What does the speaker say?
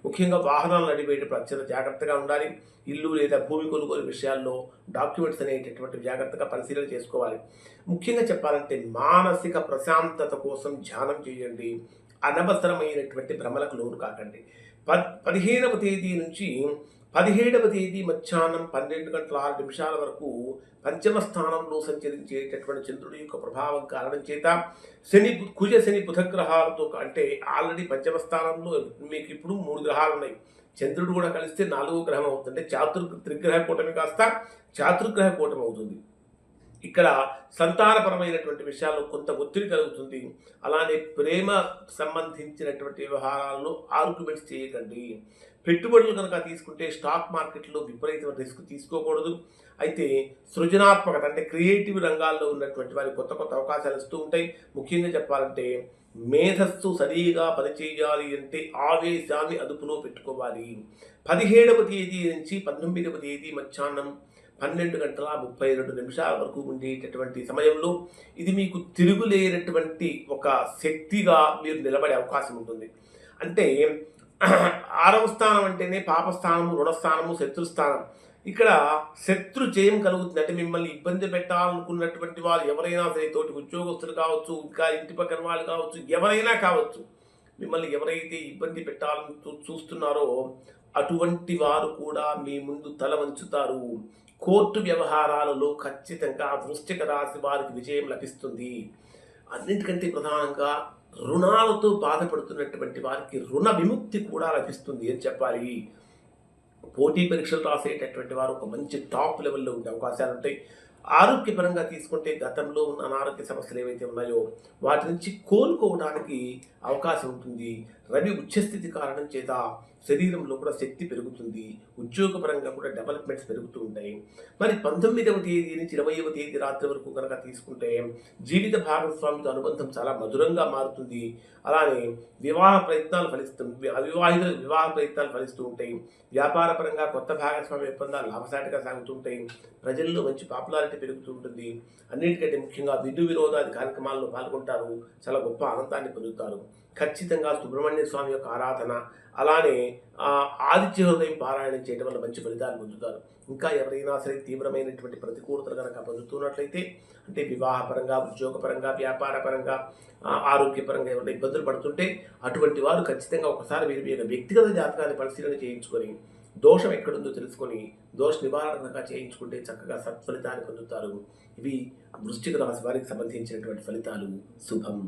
ముఖ్యంగా వాహనాలు నడిపేటప్పుడు అత్యంత జాగ్రత్తగా ఉండాలి. ఇల్లు లేదా భూమి కొనుగోలు విషయాల్లో డాక్యుమెంట్స్ అనేటటువంటి జాగ్రత్తగా పరిశీలన చేసుకోవాలి. ముఖ్యంగా చెప్పాలంటే మానసిక ప్రశాంతత కోసం ధ్యానం చేయండి. అనవసరమైనటువంటి భ్రమలకు లోను కాకండి. 15వ తేదీ నుంచి 17వ తేదీ మధ్యాహ్నం 12 గంటల 6 నిమిషాల వరకు పంచమ స్థానంలో సంచరించేటటువంటి చంద్రుడి యొక్క ప్రభావం కారణం చేత శని బుధ గ్రహాలతో అంటే ఆల్రెడీ పంచమ స్థానంలో మీకు ఇప్పుడు 3 గ్రహాలు ఉన్నాయి. చంద్రుడు కూడా కలిస్తే 4వ గ్రహం అవుతుంది. త్రిగ్రహ కూటమి కాస్త చాతుర్గ్రహ కూటమి అవుతుంది. ఇక్కడ సంతానపరమైనటువంటి విషయాల్లో కొంత ఒత్తిడి కలుగుతుంది. అలానే ప్రేమ సంబంధించినటువంటి వ్యవహారాల్లో ఆర్గ్యుమెంట్స్ చేయకండి. పెట్టుబడులు కనుక తీసుకుంటే స్టాక్ మార్కెట్లో విపరీతమైన రిస్క్ తీసుకోకూడదు. అయితే సృజనాత్మకత అంటే క్రియేటివ్ రంగాల్లో ఉన్నటువంటి వారికి కొత్త కొత్త అవకాశాలు ఇస్తూ ఉంటాయి. ముఖ్యంగా చెప్పాలంటే మేధస్సు సరిగా పనిచేయాలి అంటే ఆవేశాన్ని అదుపులో పెట్టుకోవాలి. 17వ తేదీ నుంచి 19వ తేదీ మధ్యాహ్నం 12 గంటల 32 నిమిషాల వరకు ఉండేటటువంటి సమయంలో ఇది మీకు తిరుగులేనటువంటి ఒక శక్తిగా మీరు నిలబడే అవకాశం ఉంటుంది. అంటే 6వ స్థానం అంటేనే పాపస్థానము, రుణస్థానము, శత్రుస్థానం. ఇక్కడ శత్రు జయం కలుగుతుంది. అంటే మిమ్మల్ని ఇబ్బంది పెట్టాలనుకున్నటువంటి వాళ్ళు ఎవరైనా సరే, తోటి ఉద్యోగస్తులు కావచ్చు, ఇంకా ఇంటి పక్కన వాళ్ళు కావచ్చు, ఎవరైనా కావచ్చు, మిమ్మల్ని ఎవరైతే ఇబ్బంది పెట్టాలని చూస్తున్నారో అటువంటి వారు కూడా మీ ముందు తల వంచుతారు. కోర్టు వ్యవహారాలలో ఖచ్చితంగా వృశ్చిక రాశి వారికి విజయం లభిస్తుంది. అన్నింటికంటే ప్రధానంగా రుణాలతో బాధపడుతున్నటువంటి వారికి రుణ విముక్తి కూడా లభిస్తుంది అని చెప్పాలి. పోటీ పరీక్షలు రాసేటటువంటి వారు ఒక మంచి టాప్ లెవెల్లో ఉండే అవకాశాలు ఉంటాయి. ఆరోగ్యపరంగా తీసుకుంటే గతంలో ఉన్న అనారోగ్య సమస్యలు ఏవైతే ఉన్నాయో వాటి నుంచి కోలుకోవడానికి అవకాశం ఉంటుంది. రవి ఉచ్చస్థితి కారణం చేత శరీరంలో కూడా శక్తి పెరుగుతుంది. ఉద్యోగపరంగా కూడా డెవలప్మెంట్స్ పెరుగుతూ ఉంటాయి. మరి 19వ తేదీ నుంచి 20వ తేదీ రాత్రి వరకు కనుక తీసుకుంటే జీవిత భాగస్వామితో అనుబంధం చాలా మధురంగా మారుతుంది. అలానే వివాహ ప్రయత్నాలు అవివాహిత వివాహ ప్రయత్నాలు ఫలిస్తూ ఉంటాయి. వ్యాపారపరంగా కొత్త భాగస్వామి ఒప్పందాలు లాభసాటిగా సాగుతుంటాయి. ప్రజల్లో మంచి పాపులారిటీ పెరుగుతూ ఉంటుంది. అన్నిటికంటే ముఖ్యంగా వినోదాది కార్యక్రమాల్లో పాల్గొంటారు. చాలా గొప్ప ఆనందాన్ని పొందుతారు. ఖచ్చితంగా సుబ్రహ్మణ్య స్వామి యొక్క ఆరాధన, అలానే ఆదిత్య హృదయం పారాయణం చేయడం వల్ల మంచి ఫలితాలు పొందుతారు. ఇంకా ఎవరైనా సరే తీవ్రమైనటువంటి ప్రతికూలతలు కనుక పొందుతున్నట్లయితే, అంటే వివాహపరంగా, ఉద్యోగపరంగా, వ్యాపారపరంగా, ఆరోగ్యపరంగా ఏమైనా ఇబ్బందులు పడుతుంటే అటువంటి వారు ఖచ్చితంగా ఒకసారి మీరు మీ వ్యక్తిగత జాతకాన్ని పరిశీలన చేయించుకొని దోషం ఎక్కడుందో తెలుసుకొని దోష నివారణ చేయించుకుంటే చక్కగా సత్ఫలితాన్ని పొందుతారు. ఇవి వృశ్చిక రాశి వారికి సంబంధించినటువంటి ఫలితాలు. శుభం.